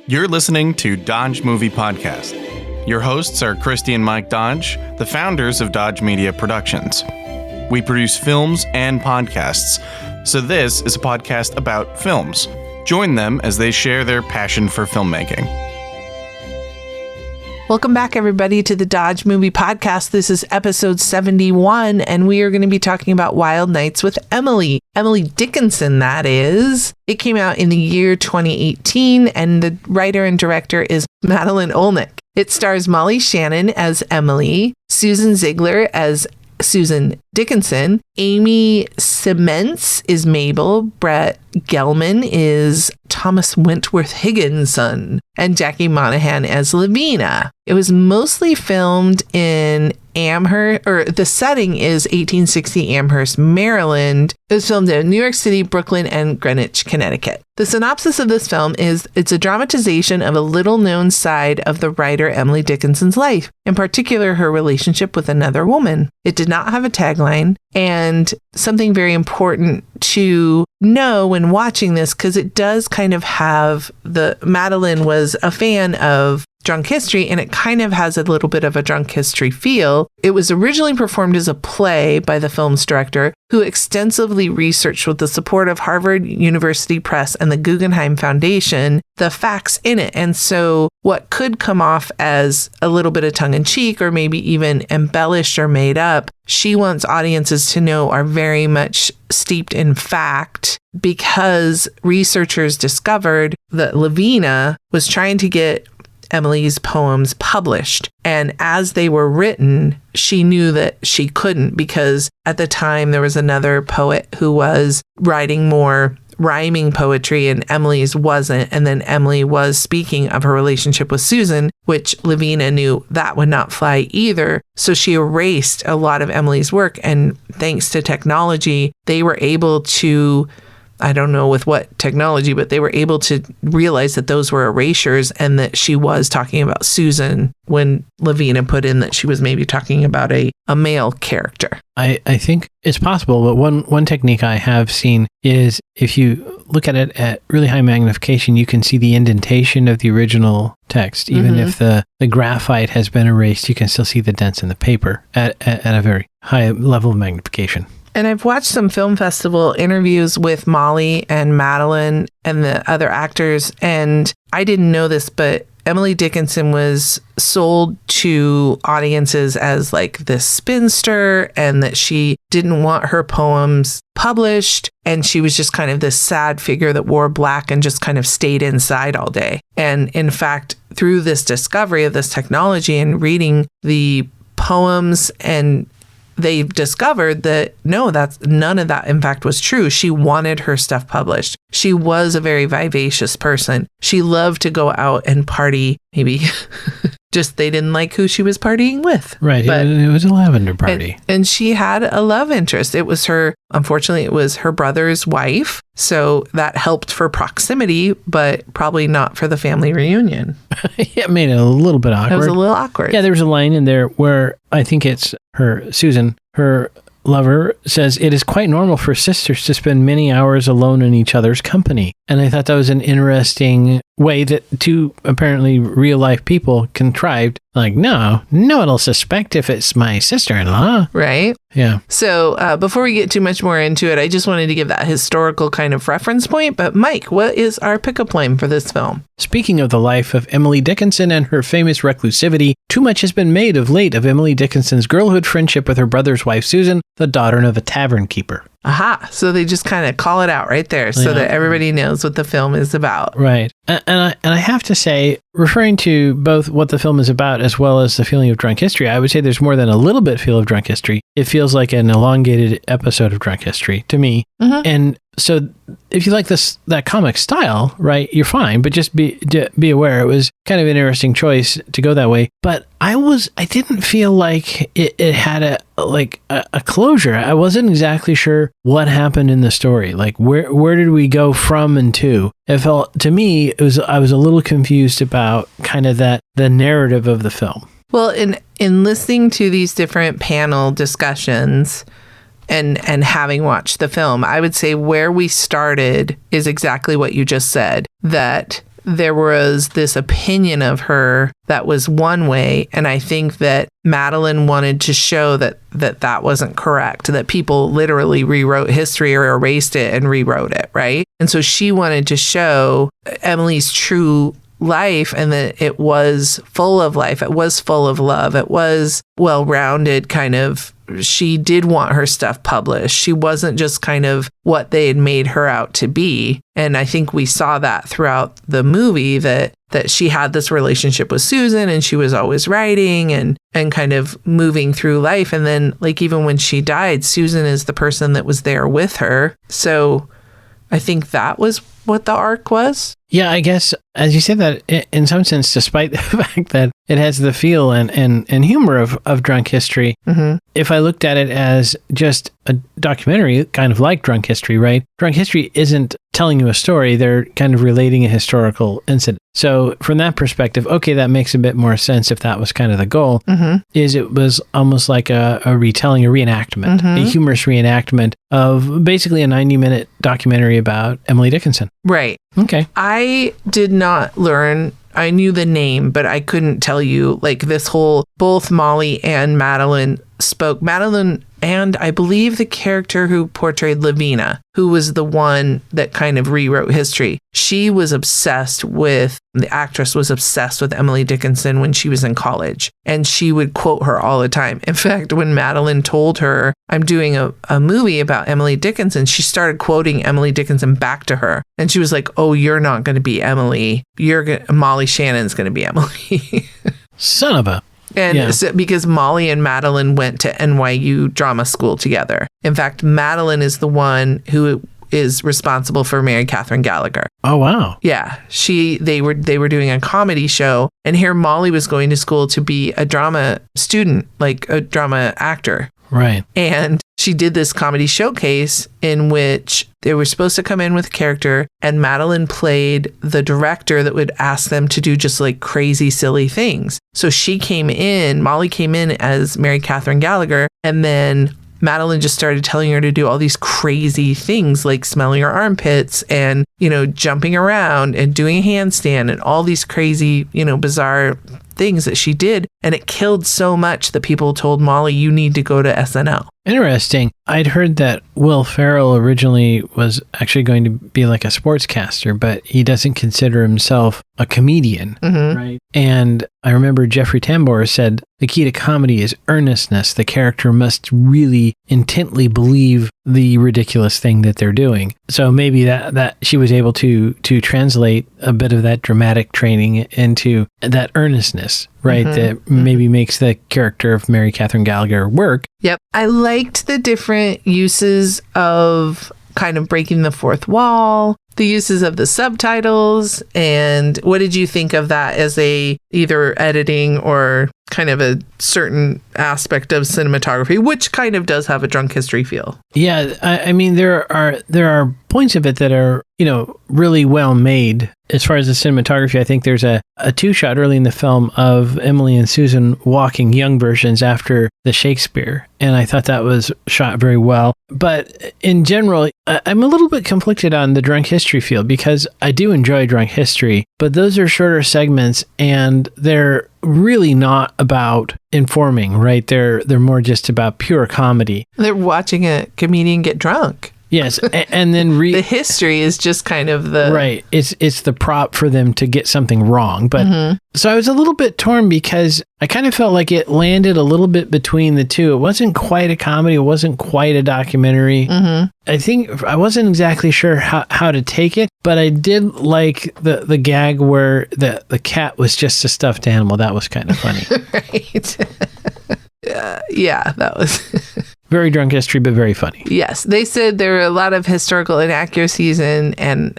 You're listening to Dodge Movie Podcast. Your hosts are Christy and Mike Dodge, the founders of Dodge Media Productions. We produce films and podcasts, so this is a podcast about films. Join them as they share their passion for filmmaking. Welcome back, everybody, to the Dodge Movie Podcast. This is episode 71, and we are going to be talking about Wild Nights with Emily Dickinson, that is. It came out in the year 2018, and the writer and director is Madeleine Olnek. It stars Molly Shannon as Emily, Susan Ziegler as Susan Dickinson, Amy Seimentz is Mabel, Brett Gelman is Thomas Wentworth Higginson, and Jackie Monahan as Lavina. It was mostly filmed in Amherst, or the setting is 1860 Amherst, Maryland. It was filmed in New York City, Brooklyn, and Greenwich, Connecticut. The synopsis of this film is it's a dramatization of a little-known side of the writer Emily Dickinson's life, in particular her relationship with another woman. It did not have a tagline, and something very important to know when watching this, because it does kind of have Madeleine was a fan of Drunk History, and it kind of has a little bit of a Drunk History feel. It was originally performed as a play by the film's director, who extensively researched with the support of Harvard University Press and the Guggenheim Foundation the facts in it. And so what could come off as a little bit of tongue-in-cheek or maybe even embellished or made up, she wants audiences to know are very much steeped in fact, because researchers discovered that Lavina was trying to get Emily's poems published. And as they were written, she knew that she couldn't, because at the time there was another poet who was writing more rhyming poetry and Emily's wasn't. And then Emily was speaking of her relationship with Susan, which Lavina knew that would not fly either. So she erased a lot of Emily's work. And thanks to technology, they were able to, I don't know with what technology, but they were able to realize that those were erasures and that she was talking about Susan when Lavina put in that she was maybe talking about a male character. I think it's possible, but one technique I have seen is if you look at it at really high magnification, you can see the indentation of the original text. Even if the graphite has been erased, you can still see the dents in the paper at a very high level of magnification. And I've watched some film festival interviews with Molly and Madeleine and the other actors, and I didn't know this, but Emily Dickinson was sold to audiences as like this spinster, and that she didn't want her poems published, and she was just kind of this sad figure that wore black and just kind of stayed inside all day. And in fact, through this discovery of this technology and reading the poems, and they discovered that none of that in fact was true. She wanted her stuff published. She was a very vivacious person. She loved to go out and party. Maybe just they didn't like who she was partying with. Right. But it was a lavender party. And she had a love interest. Unfortunately, it was her brother's wife. So that helped for proximity, but probably not for the family reunion. It made it a little bit awkward. It was a little awkward. Yeah, there was a line in there where I think it's Susan, her lover, says, "It is quite normal for sisters to spend many hours alone in each other's company." And I thought that was an interesting way that two apparently real life people contrived. Like, no one will suspect if it's my sister-in-law. Right? Yeah. So before we get too much more into it, I just wanted to give that historical kind of reference point. But Mike, what is our pickup line for this film? Speaking of the life of Emily Dickinson and her famous reclusivity, too much has been made of late of Emily Dickinson's girlhood friendship with her brother's wife, Susan, the daughter of a tavern keeper. Aha. So they just kind of call it out right there so that everybody knows what the film is about. Right. And I have to say, referring to both what the film is about as well as the feeling of Drunk History, I would say there's more than a little bit feel of Drunk History. It feels like an elongated episode of Drunk History to me. Mm-hmm. And so if you like that comic style, right, you're fine, but just be aware it was kind of an interesting choice to go that way. But I didn't feel like it had a closure. I wasn't exactly sure what happened in the story. Like where did we go from and to? It felt to me I was a little confused about kind of the narrative of the film. Well, in listening to these different panel discussions and having watched the film, I would say where we started is exactly what you just said, that there was this opinion of her that was one way. And I think that Madeleine wanted to show that wasn't correct, that people literally rewrote history or erased it and rewrote it, right? And so she wanted to show Emily's true life and that it was full of life. It was full of love. It was well-rounded kind of. She did want her stuff published. She wasn't just kind of what they had made her out to be. And I think we saw that throughout the movie that she had this relationship with Susan and she was always writing and kind of moving through life. And then like even when she died, Susan is the person that was there with her. So I think that was what the arc was. Yeah, I guess, as you said that, in some sense, despite the fact that it has the feel and humor of Drunk History, if I looked at it as just a documentary, kind of like Drunk History, right? Drunk History isn't telling you a story, they're kind of relating a historical incident. So from that perspective, okay, that makes a bit more sense if that was kind of the goal, is it was almost like a retelling, a reenactment, a humorous reenactment of basically a 90-minute documentary about Emily Dickinson. Right. Okay. I did not learn, I knew the name, but I couldn't tell you, like this whole, both Molly and Madeleine spoke. Madeleine and I believe the character who portrayed Lavina, who was the one that kind of rewrote history. She was obsessed with, the actress was obsessed with Emily Dickinson when she was in college. And she would quote her all the time. In fact, when Madeleine told her, I'm doing a movie about Emily Dickinson, she started quoting Emily Dickinson back to her. And she was like, oh, you're not going to be Emily. Molly Shannon's going to be Emily. Son of a... And so, because Molly and Madeleine went to NYU drama school together. In fact, Madeleine is the one who is responsible for Mary Catherine Gallagher. Oh, wow. Yeah. They were doing a comedy show. And here Molly was going to school to be a drama student, like a drama actor. Right. And she did this comedy showcase in which they were supposed to come in with a character and Madeleine played the director that would ask them to do just like crazy, silly things. So Molly came in as Mary Catherine Gallagher, and then Madeleine just started telling her to do all these crazy things like smelling her armpits and, jumping around and doing a handstand and all these crazy, bizarre things that she did. And it killed so much that people told Molly, you need to go to SNL. Interesting. I'd heard that Will Ferrell originally was actually going to be like a sportscaster, but he doesn't consider himself a comedian, right? And I remember Jeffrey Tambor said, the key to comedy is earnestness. The character must really intently believe the ridiculous thing that they're doing. So maybe that she was able to translate a bit of that dramatic training into that earnestness, right? That maybe makes the character of Mary Catherine Gallagher work. Yep. I liked the different uses of kind of breaking the fourth wall, the uses of the subtitles, and what did you think of that as either editing or kind of a certain aspect of cinematography, which kind of does have a Drunk History feel? Yeah, I mean, there are points of it that are, really well made. As far as the cinematography, I think there's a two-shot early in the film of Emily and Susan walking young versions after the Shakespeare, and I thought that was shot very well. But in general, I'm a little bit conflicted on the Drunk History feel because I do enjoy Drunk History, but those are shorter segments and they're really not about informing, right? They're more just about pure comedy. They're watching a comedian get drunk. Yes, and then the history is just kind of the... Right, it's the prop for them to get something wrong. But so I was a little bit torn because I kind of felt like it landed a little bit between the two. It wasn't quite a comedy, it wasn't quite a documentary. I think I wasn't exactly sure how to take it, but I did like the gag where the cat was just a stuffed animal. That was kind of funny. Right. Yeah, that was... Very Drunk History, but very funny. Yes. They said there were a lot of historical inaccuracies and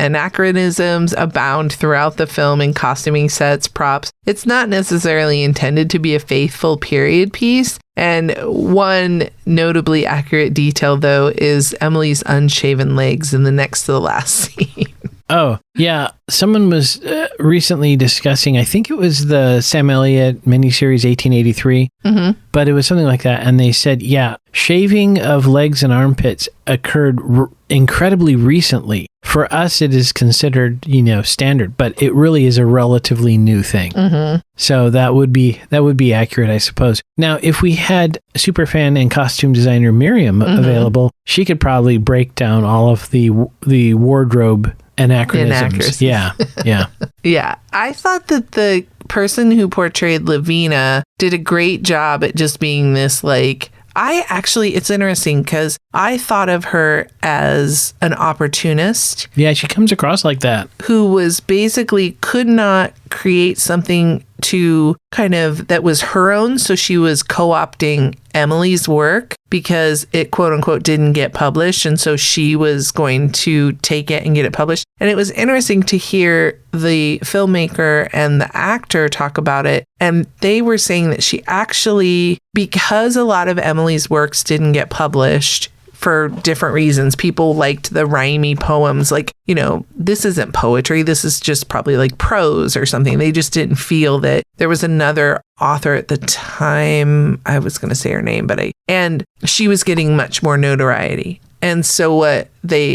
anachronisms abound throughout the film in costuming, sets, props. It's not necessarily intended to be a faithful period piece. And one notably accurate detail, though, is Emily's unshaven legs in the next to the last scene. Oh, yeah. Someone was recently discussing, I think it was the Sam Elliott miniseries 1883, but it was something like that. And they said, yeah, shaving of legs and armpits occurred incredibly recently. For us, it is considered, standard, but it really is a relatively new thing. So that would be accurate, I suppose. Now, if we had superfan and costume designer Miriam available, she could probably break down all of the wardrobe anachronisms. Yeah. Yeah. I thought that the person who portrayed Lavina did a great job at just being this it's interesting because I thought of her as an opportunist. Yeah, she comes across like that. Who was basically could not create something to kind of that was her own. So she was co-opting Emily's work because it quote unquote didn't get published. And so she was going to take it and get it published. And it was interesting to hear the filmmaker and the actor talk about it. And they were saying that she actually, because a lot of Emily's works didn't get published, for different reasons. People liked the rhymey poems, this isn't poetry. This is just probably like prose or something. They just didn't feel that there was another author at the time. I was going to say her name, and she was getting much more notoriety. And so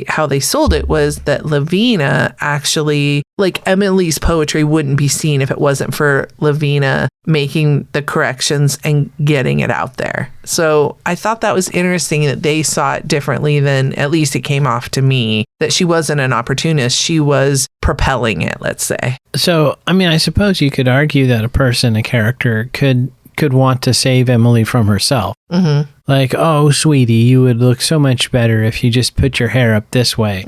how they sold it was that Lavina actually, Emily's poetry wouldn't be seen if it wasn't for Lavina making the corrections and getting it out there. So I thought that was interesting that they saw it differently than, at least it came off to me, that she wasn't an opportunist. She was propelling it, let's say. So, I suppose you could argue that a character could want to save Emily from herself. Like, oh, sweetie, you would look so much better if you just put your hair up this way.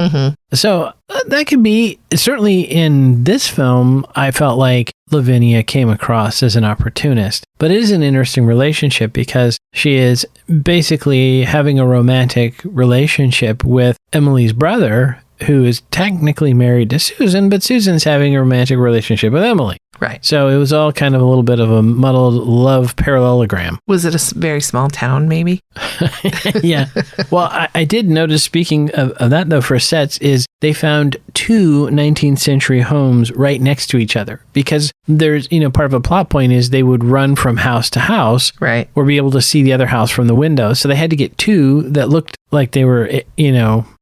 So that could be, certainly in this film, I felt like Lavinia came across as an opportunist. But it is an interesting relationship because she is basically having a romantic relationship with Emily's brother, who is technically married to Susan, but Susan's having a romantic relationship with Emily. Right. So it was all kind of a little bit of a muddled love parallelogram. Was it a very small town, maybe? Yeah. Well, I did notice, speaking of that, though, for sets, is they found two 19th century homes right next to each other because there's, part of a plot point is they would run from house to house. Right. Or be able to see the other house from the window. So they had to get two that looked like they were, at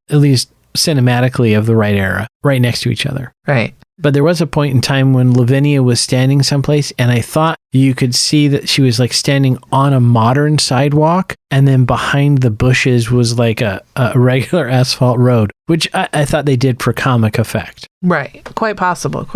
least cinematically of the right era, right next to each other. Right. But there was a point in time when Lavinia was standing someplace and I thought you could see that she was standing on a modern sidewalk and then behind the bushes was a regular asphalt road, which I thought they did for comic effect. Right. Quite possible.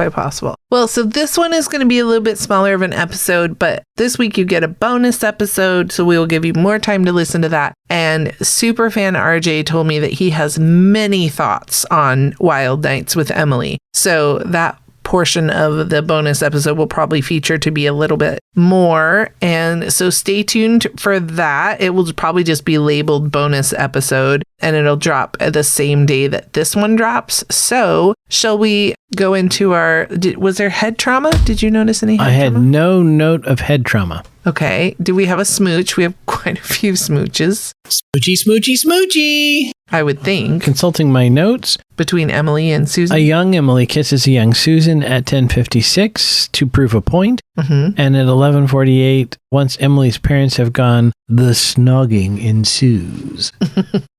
Well, so this one is going to be a little bit smaller of an episode, but this week you get a bonus episode, so we will give you more time to listen to that. And superfan RJ told me that he has many thoughts on Wild Nights with Emily. So that portion of the bonus episode will probably feature to be a little bit more. And so stay tuned for that. It will probably just be labeled bonus episode and it'll drop at the same day that this one drops. So shall we go into was there head trauma? Did you notice any head trauma? I had no note of head trauma. Okay. Do we have a smooch? We have quite a few smooches. Smoochie. I would think. Consulting my notes. Between Emily and Susan. A young Emily kisses a young Susan at 10:56 to prove a point. And at 11:48, once Emily's parents have gone, the snogging ensues.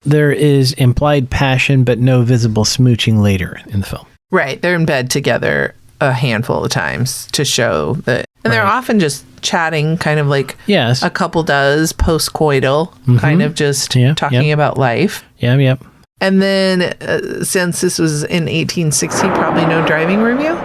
There is implied passion, but no visible smooching later in the film. Right. They're in bed together a handful of times to show that. And they're often just chatting, kind of like a couple does post-coital, kind of just talking about life. Yep. And then since this was in 1860, probably no driving review?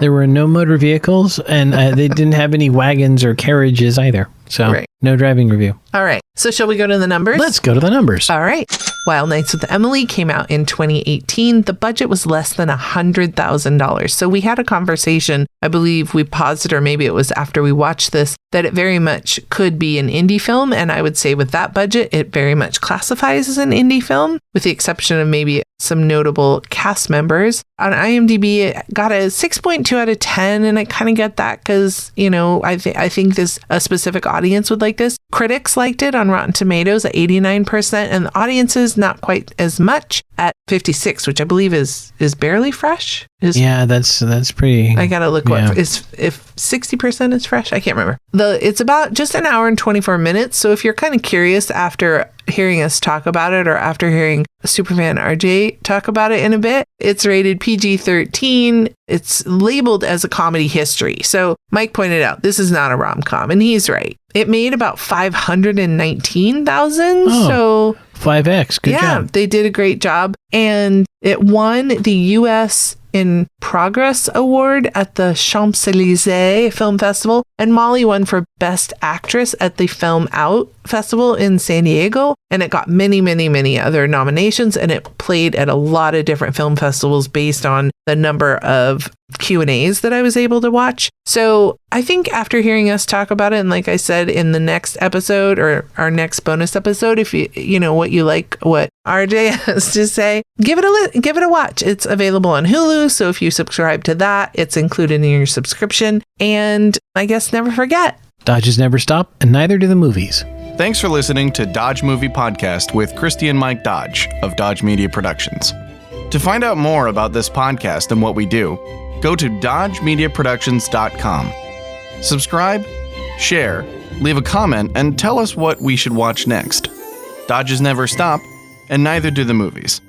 There were no motor vehicles, and they didn't have any wagons or carriages either. So no driving review. All right. So shall we go to the numbers? Let's go to the numbers. All right. Wild Nights with Emily came out in 2018. The budget was less than $100,000. So we had a conversation, I believe we paused it, or maybe it was after we watched this, that it very much could be an indie film. And I would say with that budget, it very much classifies as an indie film, with the exception of maybe some notable cast members. On IMDb, it got a 6.2 out of 10, and I kind of get that because, I think a specific audience would like this. Critics liked it on Rotten Tomatoes at 89%, and the audiences not quite as much at 56, which I believe is barely fresh. Yeah, that's pretty. I gotta look if 60% is fresh. I can't remember. It's about just an hour and 24 minutes. So if you're kind of curious after hearing us talk about it, or after hearing Superfan RJ talk about it in a bit, it's rated PG-13. It's labeled as a comedy history. So Mike pointed out this is not a rom-com, and he's right. It made about 519,000. So 5x. Good job. Yeah, they did a great job. And it won the U.S. in Progress Award at the Champs-Élysées Film Festival. And Molly won for Best Actress at the Film Out Festival in San Diego. And it got many, many, many other nominations. And it played at a lot of different film festivals based on the number of Q&As that I was able to watch. So I think after hearing us talk about it, and like I said in the next episode or our next bonus episode, if you know what you like, what RJ has to say, give it a watch. It's available on Hulu. So if you subscribe to that, it's included in your subscription. And I guess never forget, Dodges never stop, and neither do the movies. Thanks for listening to Dodge Movie Podcast with Christy and Mike Dodge of Dodge Media Productions. To find out more about this podcast and what we do, go to dodgemediaproductions.com. Subscribe, share, leave a comment, and tell us what we should watch next. Dodges never stop, and neither do the movies.